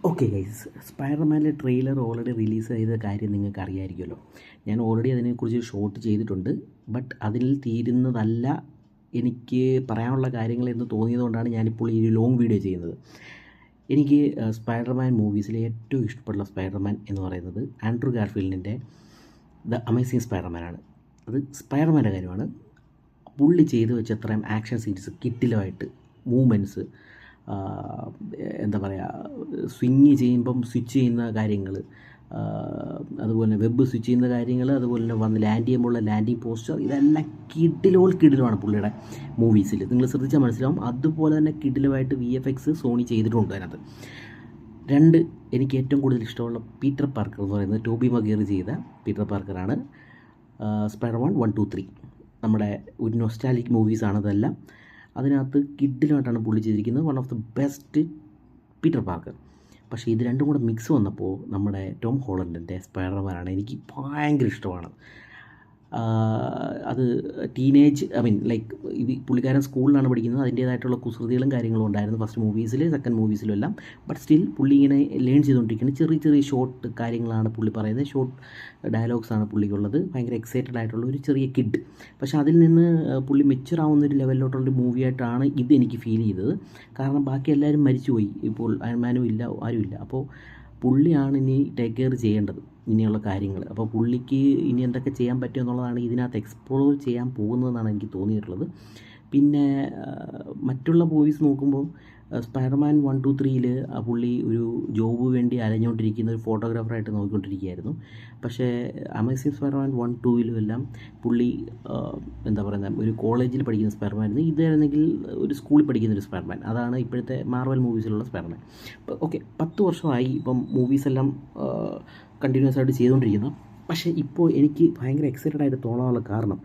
Okay guys, സ്പൈഡർമാൻ്റെ trailer already release ചെയ്ത കാര്യം നിങ്ങൾക്ക് അറിയാമായിരിക്കുമല്ലോ. ഞാൻ ഓൾറെഡി അതിനെക്കുറിച്ച് ഷോട്ട് ചെയ്തിട്ടുണ്ട്. ബട്ട് അതിൽ തീരുന്നതല്ല എനിക്ക് പറയാനുള്ള കാര്യങ്ങൾ എന്ന് തോന്നിയതുകൊണ്ടാണ് ഞാനിപ്പോൾ ഈ ഒരു ലോങ് വീഡിയോ ചെയ്യുന്നത്. എനിക്ക് സ്പൈഡർമാൻ മൂവീസിലെ ഏറ്റവും ഇഷ്ടപ്പെടുന്ന സ്പൈഡർമാൻ എന്ന് പറയുന്നത് ആൻഡ്രൂ ഗാർഫീൽഡിൻ്റെ ദ അമേസിങ് സ്പൈഡർമാനാണ്. അത് സ്പൈഡർമാൻ്റെ കാര്യമാണ്. പുള്ളി ചെയ്ത് വെച്ച അത്രയും ആക്ഷൻ സീൻസ്, കിട്ടിലുമായിട്ട് മൂവ്മെൻറ്റ്സ്, എന്താ പറയുക, സ്വിങ് ചെയ്യുമ്പം സ്വിച്ച് ചെയ്യുന്ന കാര്യങ്ങൾ, അതുപോലെ തന്നെ വെബ് സ്വിച്ച് ചെയ്യുന്ന കാര്യങ്ങൾ, അതുപോലെ തന്നെ വന്ന് ലാൻഡ് ചെയ്യുമ്പോഴുള്ള ലാൻഡിങ് പോസ്റ്റർ, ഇതെല്ലാം കിടിലമാണ് പുള്ളിയുടെ മൂവീസിൽ. നിങ്ങൾ ശ്രദ്ധിച്ചാൽ മനസ്സിലാവും. അതുപോലെ തന്നെ കിടിലമായിട്ട് VFX സോണി ചെയ്തിട്ടുണ്ട് അതിനകത്ത്. രണ്ട്, എനിക്ക് ഏറ്റവും കൂടുതൽ ഇഷ്ടമുള്ള പീറ്റർ പാർക്കർ എന്ന് പറയുന്നത് ടോബി മഗിയർ ചെയ്ത പീറ്റർ പാർക്കറാണ്. സ്പൈഡർമാൻ 1, 2, 3 നമ്മുടെ ഒരു നൊസ്റ്റാലിക് മൂവീസാണ് അതെല്ലാം. അതിനകത്ത് കിഡിലുമായിട്ടാണ് പുള്ളി ചെയ്തിരിക്കുന്നത്. One of the best Peter Parker. പക്ഷേ ഇത് രണ്ടും കൂടെ മിക്സ് വന്നപ്പോൾ നമ്മുടെ ടോം ഹോളണ്ടിൻ്റെ സ്പൈഡർമാനാണ് എനിക്ക് ഭയങ്കര ഇഷ്ടമാണ്. അത് ടീനേജ്, ലൈക്ക് ഇത് പുള്ളിക്കാരൻ സ്കൂളിലാണ് പഠിക്കുന്നത്. അതിൻ്റേതായിട്ടുള്ള കുസൃതികളും കാര്യങ്ങളും ഉണ്ടായിരുന്നു ഫസ്റ്റ് മൂവീസിൽ, സെക്കൻഡ് മൂവീസിലും എല്ലാം. ബട്ട് സ്റ്റിൽ പുള്ളി ഇങ്ങനെ ലേൺ ചെയ്തുകൊണ്ടിരിക്കുന്നത്. ചെറിയ ചെറിയ ഷോർട്ട് കാര്യങ്ങളാണ് പുള്ളി പറയുന്നത്, ഷോർട്ട് ഡയലോഗ്സാണ് പുള്ളിക്കുള്ളത്. ഭയങ്കര എക്സൈറ്റഡ് ആയിട്ടുള്ള ഒരു ചെറിയ കിഡ്. പക്ഷേ അതിൽ നിന്ന് പുള്ളി മെച്യൂർ ആവുന്ന ഒരു ലെവലിലോട്ടുള്ളൊരു മൂവിയായിട്ടാണ് ഇത് എനിക്ക് ഫീൽ ചെയ്തത്. കാരണം ബാക്കി എല്ലാവരും മരിച്ചുപോയി, ഇപ്പോൾ അയൺമാനും ഇല്ല, ആരുമില്ല. അപ്പോൾ പുള്ളിയാണ് ഇനി ടേക്ക് കെയർ ചെയ്യേണ്ടത് ഇനിയുള്ള കാര്യങ്ങൾ. അപ്പോൾ പുള്ളിക്ക് ഇനി എന്തൊക്കെ ചെയ്യാൻ പറ്റും എന്നുള്ളതാണ് ഇതിനകത്ത് എക്സ്പ്ലോർ ചെയ്യാൻ പോകുന്നതെന്നാണ് എനിക്ക് തോന്നിയിട്ടുള്ളത്. പിന്നെ മറ്റുള്ള മൂവീസ് നോക്കുമ്പോൾ സ്പൈഡർമാൻ 1, 2, 3 പുള്ളി ഒരു ജോബ് വേണ്ടി അലഞ്ഞുകൊണ്ടിരിക്കുന്ന ഒരു ഫോട്ടോഗ്രാഫറായിട്ട് നോക്കിക്കൊണ്ടിരിക്കുകയായിരുന്നു. പക്ഷേ അമേസിങ് സ്പൈഡർമാൻ 1, 2 എല്ലാം പുള്ളി എന്താ പറയുന്നത്, ഒരു കോളേജിൽ പഠിക്കുന്ന സ്പൈഡർമാനായിരുന്നു. ഇതായിരുന്നെങ്കിൽ ഒരു സ്കൂളിൽ പഠിക്കുന്ന ഒരു സ്പൈഡർമാൻ. അതാണ് ഇപ്പോഴത്തെ മാർവൽ മൂവീസിലുള്ള സ്പൈഡർമാൻ. ഓക്കെ, 10 വർഷമായി ഇപ്പം മൂവീസെല്ലാം കണ്ടിന്യൂസ് ആയിട്ട് ചെയ്തുകൊണ്ടിരിക്കുന്നു. പക്ഷേ ഇപ്പോൾ എനിക്ക് ഭയങ്കര എക്സൈറ്റഡ് ആയിട്ട് തോന്നാനുള്ള കാരണം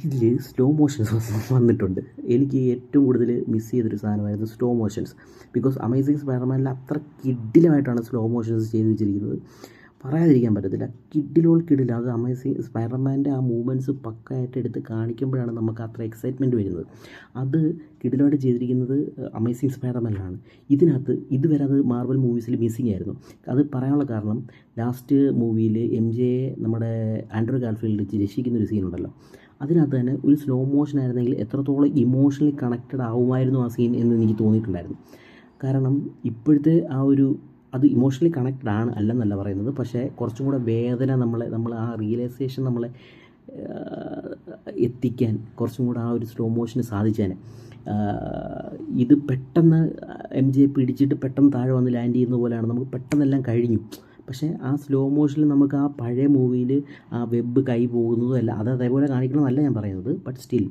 ഇതിൽ സ്ലോ മോഷൻസ് വന്നിട്ടുണ്ട്. എനിക്ക് ഏറ്റവും കൂടുതൽ മിസ് ചെയ്തൊരു സാധനമായിരുന്നു സ്ലോ മോഷൻസ്. ബിക്കോസ് അമേസിങ് സ്പൈഡർമാനിൽ അത്ര കിഡിലുമായിട്ടാണ് സ്ലോ മോഷൻസ് ചെയ്ത് വെച്ചിരിക്കുന്നത്. പറയാതിരിക്കാൻ പറ്റത്തില്ല. കിഡില. അത് അമേസിങ് സ്പൈഡർമാൻ്റെ ആ മൂവ്മെൻറ്റ്സ് പക്കയായിട്ട് എടുത്ത് കാണിക്കുമ്പോഴാണ് നമുക്ക് അത്ര എക്സൈറ്റ്മെൻറ്റ് വരുന്നത്. അത് കിഡിലുമായിട്ട് ചെയ്തിരിക്കുന്നത് അമേസിങ് സ്പൈഡർമാനിലാണ്. ഇതിനകത്ത് ഇതുവരെ അത് മാർവൽ മൂവീസിൽ മിസ്സിങ് ആയിരുന്നു. അത് പറയാനുള്ള കാരണം, ലാസ്റ്റ് മൂവിയിൽ MJ നമ്മുടെ ആൻഡ്രൂ ഗാർഫീൽഡ് രക്ഷിക്കുന്നൊരു സീനുണ്ടല്ലോ, അതിനകത്ത് തന്നെ ഒരു സ്ലോ മോഷൻ ആയിരുന്നെങ്കിൽ എത്രത്തോളം ഇമോഷണലി കണക്റ്റഡ് ആവുമായിരുന്നു ആ സീൻ എന്ന് എനിക്ക് തോന്നിയിട്ടുണ്ടായിരുന്നു. കാരണം ഇപ്പോഴത്തെ ആ ഒരു അത് ഇമോഷണലി കണക്റ്റഡ് ആണ് അല്ലെന്നല്ല പറയുന്നത്, പക്ഷേ കുറച്ചും കൂടെ വേദന നമ്മൾ ആ റിയലൈസേഷൻ നമ്മളെ എത്തിക്കാൻ കുറച്ചും കൂടെ ആ ഒരു സ്ലോ മോഷന് സാധിച്ചേനെ. ഇത് പെട്ടെന്ന് MJ പിടിച്ചിട്ട് പെട്ടെന്ന് താഴെ വന്ന് ലാൻഡ് ചെയ്യുന്ന പോലെയാണ്. നമുക്ക് പെട്ടെന്നെല്ലാം കഴിഞ്ഞു. പക്ഷേ ആ സ്ലോ മോഷനിൽ നമുക്ക് ആ പഴയ മൂവിയിൽ ആ വെബ് കൈ പോകുന്നതും അല്ല, അത് അതേപോലെ കാണിക്കണമെന്നല്ല ഞാൻ പറയുന്നത്. ബട്ട് സ്റ്റിൽ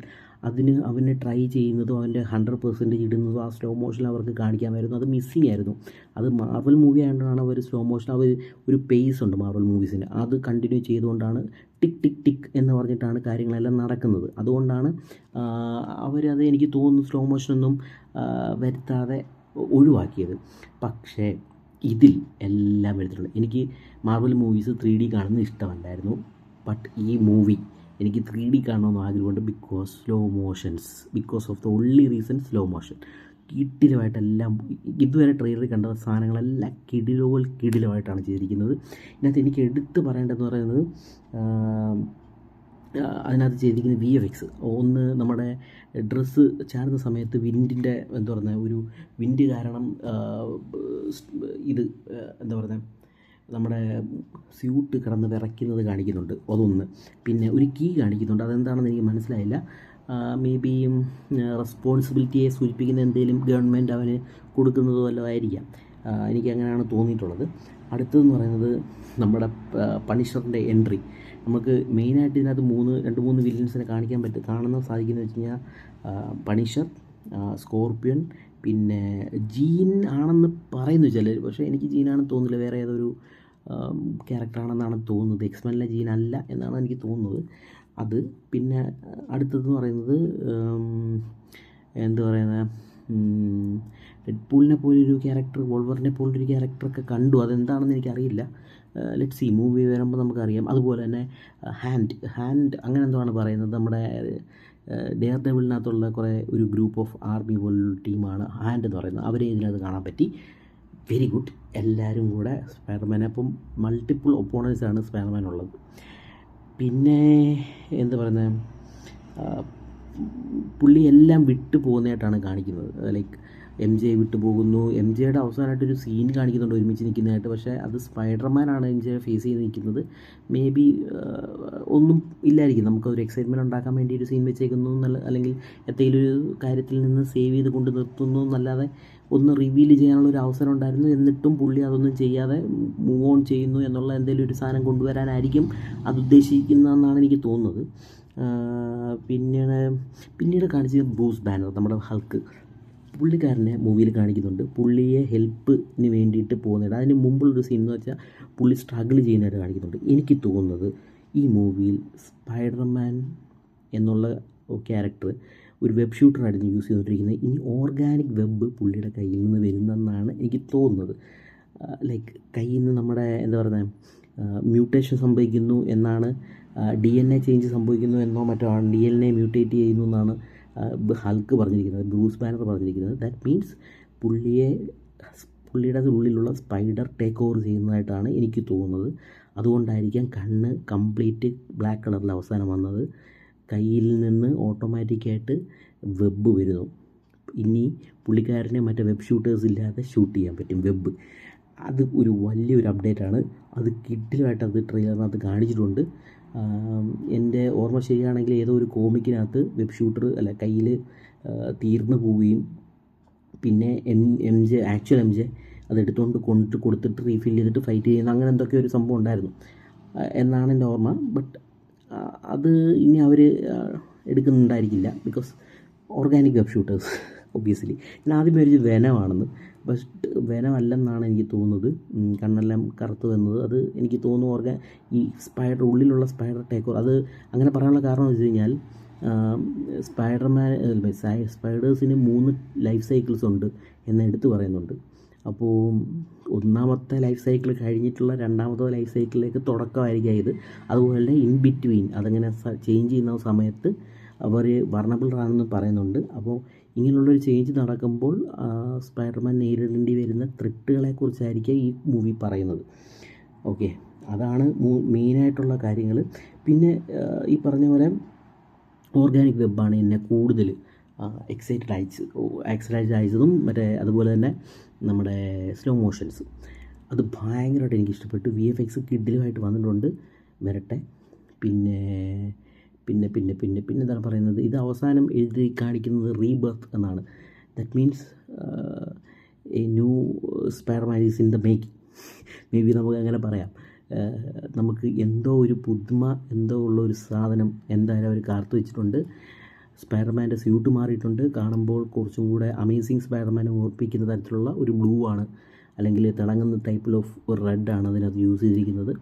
അവന് ട്രൈ ചെയ്യുന്നതും അവൻ്റെ 100% ഇടുന്നതും ആ സ്ലോ മോഷനിൽ അവർക്ക് കാണിക്കാമായിരുന്നു. അത് മിസ്സിങ് ആയിരുന്നു. അത് മാർവൽ മൂവി ആയതുകൊണ്ടാണ് അവർ സ്ലോ മോഷൻ, ഒരു പേസ് ഉണ്ട് മാർവൽ മൂവീസിന്, അത് കണ്ടിന്യൂ ചെയ്തുകൊണ്ടാണ് ടിക്ക് ടിക്ക് ടിക്ക് എന്ന് പറഞ്ഞിട്ടാണ് കാര്യങ്ങളെല്ലാം നടക്കുന്നത്. അതുകൊണ്ടാണ് അവരത് എനിക്ക് തോന്നുന്നു സ്ലോ മോഷനൊന്നും വരുത്താതെ ഒഴിവാക്കിയത്. പക്ഷേ ഇതിൽ എല്ലാം എടുത്തിട്ടുണ്ട്. എനിക്ക് മാർവൽ മൂവീസ് 3D കാണുന്നത് ഇഷ്ടമല്ലായിരുന്നു. ബട്ട് ഈ മൂവി എനിക്ക് 3D കാണണമെന്ന് ആഗ്രഹമുണ്ട്. Because of the only reason slow motion. കിടിലമായിട്ടെല്ലാം ഇതുവരെ ട്രെയിലറിൽ കണ്ട സാധനങ്ങളെല്ലാം കിടിലമായിട്ടാണ് ചെയ്തിരിക്കുന്നത്. ഇതിനകത്ത് എനിക്ക് എടുത്ത് പറയേണ്ടതെന്ന് പറയുന്നത്, അതിനകത്ത് ചെയ്തിരിക്കുന്ന VFX. ഒന്ന്, നമ്മുടെ ഡ്രസ്സ് ചാടുന്ന സമയത്ത് വിൻഡിൻ്റെ എന്താ പറയുന്നത്, ഒരു വിൻഡ് കാരണം ഇത് എന്താ പറയുന്നത്, നമ്മുടെ സ്യൂട്ട് കിടന്ന് വിറയ്ക്കുന്നത് കാണിക്കുന്നുണ്ട്, അതൊന്ന്. പിന്നെ ഒരു കീ കാണിക്കുന്നുണ്ട്, അതെന്താണെന്ന് എനിക്ക് മനസ്സിലായില്ല. മേ ബി റെസ്പോൺസിബിലിറ്റിയെ സൂചിപ്പിക്കുന്ന എന്തെങ്കിലും ഗവൺമെൻറ് അവന് കൊടുക്കുന്നതോ വല്ലതും ആയിരിക്കാം. എനിക്ക് അങ്ങനെയാണ് തോന്നിയിട്ടുള്ളത്. അടുത്തതെന്ന് പറയുന്നത് നമ്മുടെ പണിഷറിൻ്റെ എൻട്രി. നമുക്ക് മെയിനായിട്ട് ഇതിനകത്ത് 2-3 വില്ലൻസിനെ കാണുന്ന സാധിക്കുന്നത് വെച്ച് കഴിഞ്ഞാൽ പണിഷർ, സ്കോർപ്പിയൻ, പിന്നെ ജീൻ ആണെന്ന് പറയുന്നു ചിലർ. പക്ഷേ എനിക്ക് ജീനാണെന്ന് തോന്നുന്നില്ല, വേറെ ഏതൊരു ക്യാരക്ടറാണെന്നാണ് തോന്നുന്നത്. എക്സ്മെനിലെ ജീൻ അല്ല എന്നാണ് എനിക്ക് തോന്നുന്നത്. അത് പിന്നെ അടുത്തതെന്ന് പറയുന്നത് എന്താ പറയുന്നത്, ഡെഡ്പൂളിനെ പോലൊരു ക്യാരക്ടർ, വോൾവറിനെ പോലൊരു ക്യാരക്ടറൊക്കെ കണ്ടു. അതെന്താണെന്ന് എനിക്കറിയില്ല. ലെറ്റ് സി, മൂവി വരുമ്പോൾ നമുക്കറിയാം. അതുപോലെ തന്നെ ഹാൻഡ് അങ്ങനെ എന്തോ ആണ് പറയുന്നത്, നമ്മുടെ ഡെയർ ഡെവിളിനകത്തുള്ള ഒരു ഗ്രൂപ്പ് ഓഫ് ആർമി പോലുള്ള ടീമാണ് ഹാൻഡ് എന്ന് പറയുന്നത്. അവരെ ഇതിനകത്ത് കാണാൻ പറ്റി. Very good. എല്ലാവരും കൂടെ സ്പൈഡർമാനെ, അപ്പം മൾട്ടിപ്പിൾ ഒപ്പോണൻസാണ് സ്പൈഡർമാനുള്ളത്. പിന്നെ എന്താ പറയുന്നത്, പുള്ളി എല്ലാം വിട്ടു പോകുന്നതായിട്ടാണ് കാണിക്കുന്നത്. ലൈക്ക് എം ജെ വിട്ടു പോകുന്നു, എം ജെയുടെ അവസാനമായിട്ടൊരു സീൻ കാണിക്കുന്നുണ്ട് ഒരുമിച്ച് നിൽക്കുന്നതായിട്ട്. പക്ഷേ അത് സ്പൈഡർമാനാണ് എം ജെ ഫേസ് ചെയ്ത് നിൽക്കുന്നത്. മേ ബി ഒന്നും ഇല്ലായിരിക്കും, നമുക്കൊരു എക്സൈറ്റ്മെൻറ്റ് ഉണ്ടാക്കാൻ വേണ്ടി ഒരു സീൻ വെച്ചേക്കുന്നു എന്നല്ല, അല്ലെങ്കിൽ എന്തെങ്കിലും ഒരു കാര്യത്തിൽ നിന്ന് സേവ് ചെയ്ത് കൊണ്ട് നിർത്തുന്നു എന്നല്ലാതെ ഒന്ന് റിവീൽ ചെയ്യാനുള്ളൊരു അവസരം ഉണ്ടായിരുന്നു. എന്നിട്ടും പുള്ളി അതൊന്നും ചെയ്യാതെ മൂവ് ഓൺ ചെയ്യുന്നു എന്നുള്ള എന്തെങ്കിലും ഒരു സാധനം കൊണ്ടുവരാനായിരിക്കും അത് ഉദ്ദേശിക്കുന്നതെന്നാണ് എനിക്ക് തോന്നുന്നത്. പിന്നീട് കാണിച്ചത് ബ്രൂസ് ബാനർ, നമ്മുടെ ഹൾക്ക്. പുള്ളിക്കാരനെ മൂവിയിൽ കാണിക്കുന്നുണ്ട്, പുള്ളിയെ ഹെൽപ്പിന് വേണ്ടിയിട്ട് പോകുന്നുണ്ട്. അതിന് മുമ്പുള്ളൊരു സീൻ എന്ന് വെച്ചാൽ പുള്ളി സ്ട്രഗിൾ ചെയ്യുന്നതായിട്ട് കാണിക്കുന്നുണ്ട്. എനിക്ക് തോന്നുന്നത് ഈ മൂവിയിൽ സ്പൈഡർമാൻ എന്നുള്ള ക്യാരക്ടർ ഒരു വെബ് ഷൂട്ടറായിരുന്നു യൂസ് ചെയ്തുകൊണ്ടിരിക്കുന്നത്. ഇനി ഓർഗാനിക് വെബ് പുള്ളിയുടെ കയ്യിൽ നിന്ന് വരുന്നെന്നാണ് എനിക്ക് തോന്നുന്നത്. ലൈക്ക് കയ്യിൽ നിന്ന് നമ്മുടെ എന്താ പറയുന്നത്, മ്യൂട്ടേഷൻ സംഭവിക്കുന്നു എന്നാണ്, DNA ചേഞ്ച് സംഭവിക്കുന്നു എന്നോ മറ്റോ ആണ്, DNA മ്യൂട്ടേറ്റ് ചെയ്യുന്നു എന്നാണ് ഹൾക്ക് പറഞ്ഞിരിക്കുന്നത്, ബ്രൂസ് ബാനർ പറഞ്ഞിരിക്കുന്നത്. ദാറ്റ് മീൻസ് പുള്ളിയുടെ ഉള്ളിലുള്ള സ്പൈഡർ ടേക്ക് ഓവർ ചെയ്യുന്നതായിട്ടാണ് എനിക്ക് തോന്നുന്നത്. അതുകൊണ്ടായിരിക്കാം കണ്ണ് കംപ്ലീറ്റ് ബ്ലാക്ക് കളറിൽ അവസാനം വന്നത്. കയ്യിൽ നിന്ന് ഓട്ടോമാറ്റിക്കായിട്ട് വെബ് വരുന്നു. ഇനി പുള്ളിക്കാരനെ മറ്റേ വെബ് ഷൂട്ടേഴ്സ് ഇല്ലാതെ ഷൂട്ട് ചെയ്യാൻ പറ്റും വെബ്. അത് ഒരു വലിയൊരു അപ്ഡേറ്റാണ്. അത് കിഡിലുമായിട്ട് അത് ട്രെയിലറിനകത്ത് കാണിച്ചിട്ടുണ്ട്. എൻ്റെ ഓർമ്മ ശരിയാണെങ്കിൽ ഏതോ ഒരു കോമിക്കിനകത്ത് വെബ് ഷൂട്ടർ കയ്യിൽ തീർന്നു പോവുകയും പിന്നെ എം ജെ അതെടുത്തുകൊണ്ട് കൊടുത്തിട്ട് റീഫിൽ ചെയ്തിട്ട് ഫൈറ്റ് ചെയ്യുന്ന അങ്ങനെ എന്തൊക്കെ ഒരു സംഭവം ഉണ്ടായിരുന്നു എന്നാണ് എൻ്റെ ഓർമ്മ. ബട്ട് അത് ഇനി അവർ എടുക്കുന്നുണ്ടായിരിക്കില്ല, because organic web shooters obviously. ഞാൻ ആദ്യം വിചാരിച്ചു വെനമാണെന്ന്, ബട്ട് വെനമല്ലെന്നാണ് എനിക്ക് തോന്നുന്നത്. കണ്ണെല്ലാം കറുത്ത് വന്നത് അത് എനിക്ക് തോന്നുന്നു ഈ ഉള്ളിലുള്ള സ്പൈഡർ ടേക്കോർ. അത് അങ്ങനെ പറയാനുള്ള കാരണം എന്ന് വെച്ച് കഴിഞ്ഞാൽ സ്പൈഡേഴ്സിന് 3 ലൈഫ് സൈക്കിൾസ് ഉണ്ട് എന്ന് എടുത്ത് പറയുന്നുണ്ട്. അപ്പോൾ ഒന്നാമത്തെ ലൈഫ് സൈക്കിൾ കഴിഞ്ഞിട്ടുള്ള രണ്ടാമത്തെ ലൈഫ് സൈക്കിളിലേക്ക് തുടക്കമായിരിക്കും ഇത്. അതുപോലെ ഇൻ ബിറ്റ്വീൻ അതങ്ങനെ ചേഞ്ച് ചെയ്യുന്ന സമയത്ത് അവർ വൾനറബിൾ ആണെന്ന് പറയുന്നുണ്ട്. അപ്പോൾ ഇങ്ങനെയുള്ളൊരു ചേഞ്ച് നടക്കുമ്പോൾ സ്പൈഡർമാൻ നേരിടേണ്ടി വരുന്ന ത്രെട്ടുകളെക്കുറിച്ചായിരിക്കും ഈ മൂവി പറയുന്നത്. ഓക്കെ, അതാണ് മെയിനായിട്ടുള്ള കാര്യങ്ങൾ. പിന്നെ ഈ പറഞ്ഞ പോലെ ഓർഗാനിക് വെബാണ് എന്നെ കൂടുതൽ എക്സൈറ്റഡ് അയച്ചതും അതുപോലെ തന്നെ നമ്മുടെ സ്ലോ മോഷൻസ് അത് ഭയങ്കരമായിട്ട് എനിക്കിഷ്ടപ്പെട്ടു. VFX കിഡിലുമായിട്ട് വന്നിട്ടുണ്ട്, വരട്ടെ. പിന്നെ എന്താണ് പറയുന്നത്, ഇത് അവസാനം എഴുതി കാണിക്കുന്നത് റീബർത്ത് എന്നാണ്. That means A new Spiderman is in the making. May be നമുക്ക് അങ്ങനെ പറയാം. നമുക്ക് എന്തോ ഒരു പുതുമ, എന്തോ ഉള്ളൊരു സാധനം എന്തായാലും അവർ കാത്തു വെച്ചിട്ടുണ്ട്. സ്പൈഡർമാൻ്റെ സ്യൂട്ട് മാറിയിട്ടുണ്ട്, കാണുമ്പോൾ കുറച്ചും കൂടെ അമേസിങ് സ്പൈഡർമാനെ ഓർപ്പിക്കുന്ന തരത്തിലുള്ള ഒരു ബ്ലൂ ആണ്, അല്ലെങ്കിൽ തിളങ്ങുന്ന ടൈപ്പിൽ ഓഫ് ഒരു റെഡാണ് അതിനകത്ത് യൂസ് ചെയ്തിരിക്കുന്നത്.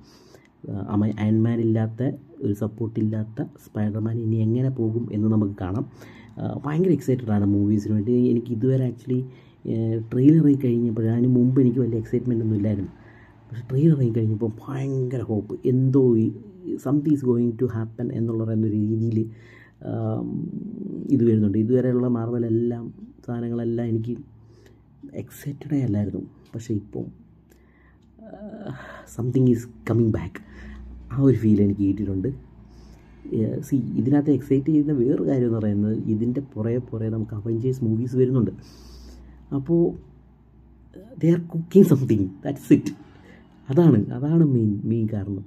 അയൺമാൻ ഇല്ലാത്ത ഒരു സപ്പോർട്ടില്ലാത്ത സ്പൈഡർമാൻ ഇനി എങ്ങനെ പോകും എന്ന് നമുക്ക് കാണാം. ഭയങ്കര എക്സൈറ്റഡ് ആണ് മൂവീസിന് വേണ്ടി. എനിക്ക് ഇതുവരെ ആക്ച്വലി ട്രെയിലർ ഇറങ്ങി കഴിഞ്ഞപ്പോൾ, അതിന് മുമ്പ് എനിക്ക് വലിയ എക്സൈറ്റ്മെൻ്റ് ഒന്നും ഇല്ലായിരുന്നു. പക്ഷേ ട്രെയിലർ ഇറങ്ങി കഴിഞ്ഞപ്പോൾ ഭയങ്കര ഹോപ്പ്, എന്തോ something is going to happen എന്നുള്ള പറയുന്ന രീതിയിൽ ഇത് വരുന്നുണ്ട്. ഇതുവരെയുള്ള മാർവലെല്ലാം സാധനങ്ങളെല്ലാം എനിക്ക് എക്സൈറ്റഡേ അല്ലായിരുന്നു. പക്ഷേ ഇപ്പോൾ സംതിങ് ഈസ് കമ്മിങ് ബാക്ക്, ആ ഒരു ഫീൽ എനിക്ക് കിട്ടിയിട്ടുണ്ട്. ഇതിനകത്ത് എക്സൈറ്റ് ചെയ്യുന്ന വേറൊരു കാര്യം എന്ന് പറയുന്നത്, ഇതിൻ്റെ പുറകെ നമുക്ക് അവഞ്ചേഴ്സ് മൂവീസ് വരുന്നുണ്ട്. അപ്പോൾ they are cooking something, that's it. അതാണ് മെയിൻ കാരണം.